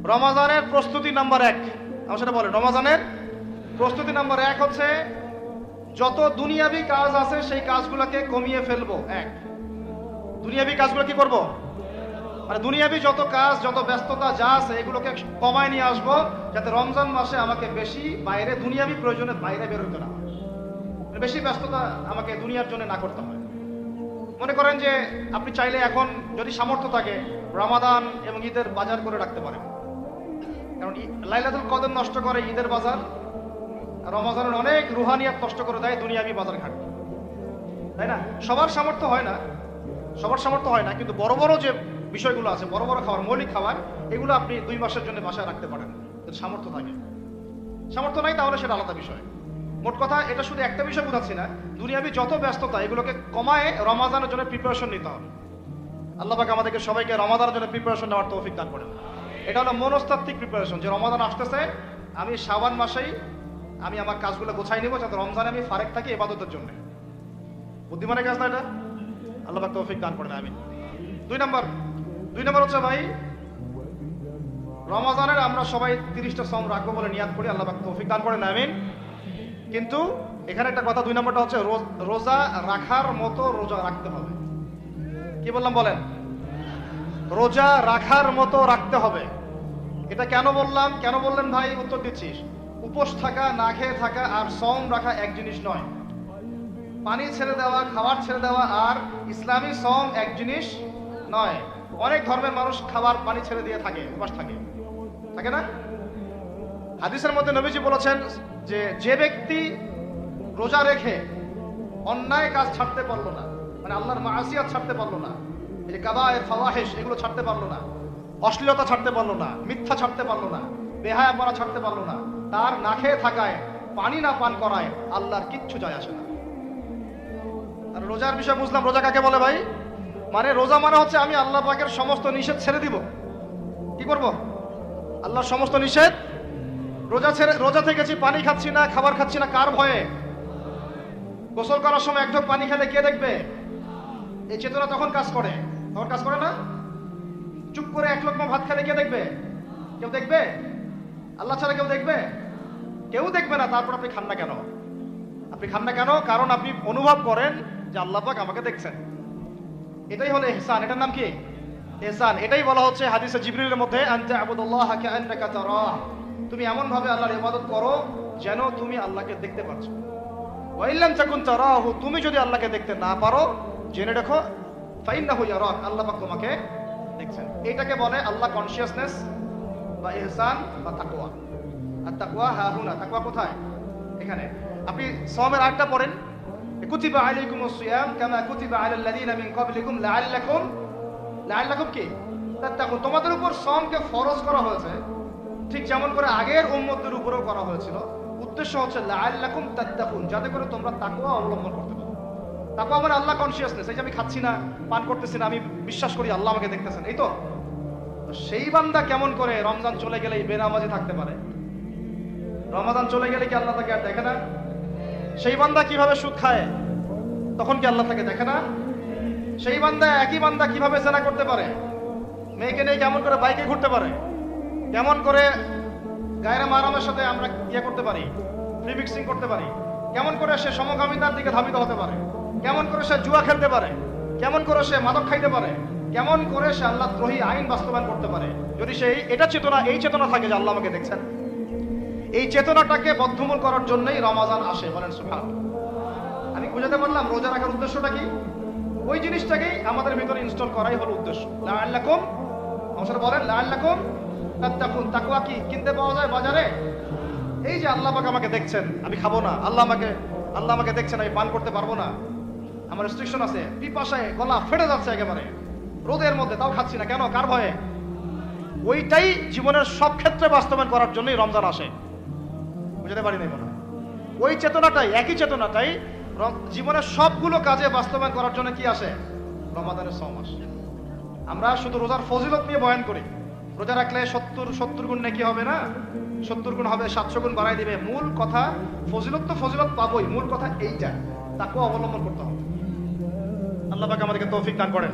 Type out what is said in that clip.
রমাজানের প্রস্তুতি নাম্বার 1, আমার সেটা বলেন। রমাজানের প্রস্তুতি নাম্বার 1 হচ্ছে যত দুনিয়াবি কাজ আছে সেই কাজগুলোকে কমিয়ে ফেলবো। দুনিয়াবি কাজগুলো কি করব? মানে দুনিয়াবি যত কাজ, যত ব্যস্ততা যা আছে এগুলোকে কমায় নিয়ে আসবো, যাতে রমজান মাসে আমাকে বেশি বাইরে দুনিয়াবি প্রয়োজনের বাইরে বের হইতে না হয়, বেশি ব্যস্ততা আমাকে দুনিয়ার জন্য না করতে হয়। মনে করেন যে আপনি চাইলে এখন যদি সামর্থ্য থাকে রমাদান এবং ঈদের বাজার করে রাখতে পারেন, কারণ লাইলাতুল কদর নষ্ট করে ঈদের বাজার, রমজানের অনেক রুহানিয়াত নষ্ট করে দেয় দুনিয়াবি বাজার ঘাট, তাই না? সবার সামর্থ্য হয় না, কিন্তু বড় বড় যে বিষয়গুলো আছে, বড় বড় খাবার, মৌলিক খাবার, এগুলো আপনি 2 মাসের জন্য বাসায় রাখতে পারেন যদি সামর্থ্য থাকে। সামর্থ্য নাই তাহলে সেটা আলাদা বিষয়। মোট কথা, এটা শুধু একটা বিষয় বোঝাচ্ছি না, দুনিয়াবি যত ব্যস্ততা এগুলোকে কমায় রমাদানের জন্য প্রিপারেশন নিতে হবে। আল্লাহ পাক আমাদেরকে সবাইকে রমাদানের জন্য প্রিপারেশন নেওয়ার তৌফিক দান করেন। এটা হলো মনস্তাত্ত্বিক প্রিপারেশন, যে রমাদান আসতেছে, আমি শাবান মাসেই আমি আমার কাজগুলো গোছাই নিব, যাতে রমজানে আমি ফারেক থাকি ইবাদতের জন্য। বুদ্ধিমানের কাজ না এটা? আল্লাহ পাক তৌফিক দান করেন, আমিন। 2 নম্বর হচ্ছে ভাই, রমাজানের আমরা সবাই 30টা সওম রাখবো বলে নিয়াত করি, আল্লাহ পাক তৌফিক দান করেন, আমিন। কিন্তু এখানে একটা কথা, 2 নম্বরটা হচ্ছে রোজা রাখার মতো রোজা রাখতে হবে। কি বললাম বলেন? রোজা রাখার মতো রাখতে হবে। এটা কেন বললাম, কেন বললেন ভাই? উত্তর দিচ্ছিস। উপোস থাকা, না খেয়ে থাকা আর সওম রাখা এক জিনিস নয়। পানি ছেড়ে দেওয়া, খাবার ছেড়ে দেওয়া আর ইসলামী সওম এক জিনিস নয়। অনেক ধর্মের মানুষ খাবার পানি ছেড়ে দিয়ে থাকে, উপাস থাকে না? হাদিসের মধ্যে নবীজি বলেছেন যে ব্যক্তি রোজা রেখে অন্যায় কাজ ছাড়তে পারলো না, মানে আল্লাহর মাসিয়াত ছাড়তে পারলো না, এই যে কাবায়ের ফাওয়াহিশ এগুলো ছাড়তে পারলো না, অশ্লীলতা ছাড়তে পারলো না, মিথ্যা ছাড়তে পারলো না, বেহায়াপনা ছাড়তে পারলো না, তার না খেয়ে থাকায়, পানি না পান করায় আল্লাহর কিচ্ছু যায় আসে না। আর রোজার বিষয় বুঝলাম। রোজা কাকে বলে ভাই? মানে রোজা মানে হচ্ছে আমি আল্লাহ পাকের সমস্ত নিষেধ ছেড়ে দিব। কি করব? আল্লাহর সমস্ত নিষেধ। রোজা থেকেছি, পানি খাচ্ছি না, খাবার খাচ্ছি না, কার ভয়ে? গোসল করার সময় 1 ঢোক পানি খেলে কে দেখবে? এই চেতনা তখন কাজ করে না? চুপ করে 1 লোকমা ভাত খেলে কে দেখবে? কেউ দেখবে? আল্লাহ ছাড়া কেউ দেখবে? কেউ দেখবে না। তারপর আপনি খান না কেন? কারণ আপনি অনুভব করেন যে আল্লাহ পাক আমাকে দেখছেন। এটাই হলো ইহসান। এটার নাম কি? ইহসান। এটাই বলা হচ্ছে হাদিসে জিবরিলের মধ্যে, আনতা আবুদুল্লাহ কাআন্নাকা তারাহ, তুমি এমন ভাবে আল্লাহর ইবাদত করো যেন তুমি আল্লাহকে দেখতে পাচ্ছো। ওয়া ইল্লাম তাকুন তারাহু, তুমি যদি আল্লাহকে দেখতে না পারো, জেনে রাখো ফাইন্নাহু ইয়ারাক, আল্লাহ পাক তোমাকে দেখছেন। এটাকে বলে আল্লাহ কনসিয়াসনেস বা ইহসান বা তাকওয়া। আর তাকওয়া হাহুনা, তাকওয়া কোথায়? এখানে। আপনি সওমের আয়াতটা পড়েন, কুতিবা আলাইকুমুস সিয়াম কামা কুতিবা আলাল লাযিনা মিন ক্বাবলিকুম লাআল্লাকুম কি তাত্তাকুন, তোমাদের উপর সওমকে ফরজ করা হয়েছে ঠিক যেমন করে আগের উম্মতদের উপরেও করা হয়েছিল। উদ্দেশ্য হচ্ছে লাআল্লাকুম তাত্তাকুন, যাতে করে তোমরা তাকওয়া অবলম্বন করতে পারো। তাকওয়া মানে আল্লাহ কনসিয়াসনেস, এই যে আমি খাচ্ছি না, পান করতেছি না, আমি বিশ্বাস করি আল্লাহ আমাকে দেখতেছেন, এই তো। সেই বান্দা কেমন করে রমজান চলে গেলেই বেনামাজি থাকতে পারে? রমাদান চলে গেলে কি আল্লাহ তাকে আর দেখে না? সেই বান্দা কিভাবে সুদ খায়, তখন কি আল্লাহ তাকে দেখে না? সেই বান্দা, একই বান্দা কিভাবে জেনা করতে পারে, মেয়েকে নিয়ে কেমন করে বাইকে ঘুরতে পারে, কেমন করে গায়রা মাহরামের সাথে আমরা করতে পারি, ফ্রি মিক্সিং করতে পারি, কেমন করে সে সমকামিতার দিকে ধাবিত হতে পারে, কেমন করে সে জুয়া খেলতে পারে, কেমন করে সে মাদক খাইতে পারে, কেমন করে সে আল্লাহদ্রোহী আইন বাস্তবায়ন করতে পারে, যদি সে এই চেতনা থাকে যে আল্লাহ আমাকে দেখছেন। এই চেতনাটাকে বদ্ধমূল করার জন্যই রমাদান আসে। বলেন সুবহানাল্লাহ। আমি বুঝাতে পারলাম রোজা রাখার উদ্দেশ্যটা কি? ওই জিনিসটাকেই আমাদের ভিতরে ইনস্টল করাই হলো উদ্দেশ্য। লাআল্লাকুম, আমার বলেন লাআল্লাকুম তাত্তাকুন। তাকওয়া কি কিনতে পাওয়া যায় বাজারে? এই যে আল্লাহ পাক আমাকে দেখছেন, আমি খাবো না, আল্লাহ আমাকে দেখছেন, আমি পান করতে পারবো না, আমার রেস্ট্রিকশন আছে, পিপাসায় গলা ফেটে যাচ্ছে একেবারে রোদের মধ্যে, তাও খাচ্ছি না কেন? কার ভয়ে? ওইটাই জীবনের সব ক্ষেত্রে বাস্তবায়ন করার জন্যই রমজান আসে। বুঝতে পারি নাই মনে হয়? ওই চেতনাটাই, একই চেতনাটাই জীবনের সবগুলো কাজে বাস্তবায়ন করার জন্য কি আসে? রমাদানের সওম আসে। আমরা শুধু রোজার ফজিলত নিয়ে বয়ান করি, রোজা রাখলে 70 গুণ নাকি হবে না, 70 গুণ হবে, 700 গুণ বাড়াই দিবে। মূল কথা ফজিলত তো ফজিলত পাবোই, মূল কথা এইটা, তাকেও অবলম্বন করতে হবে। আল্লাহ পাক আমাদেরকে তৌফিক দান করেন।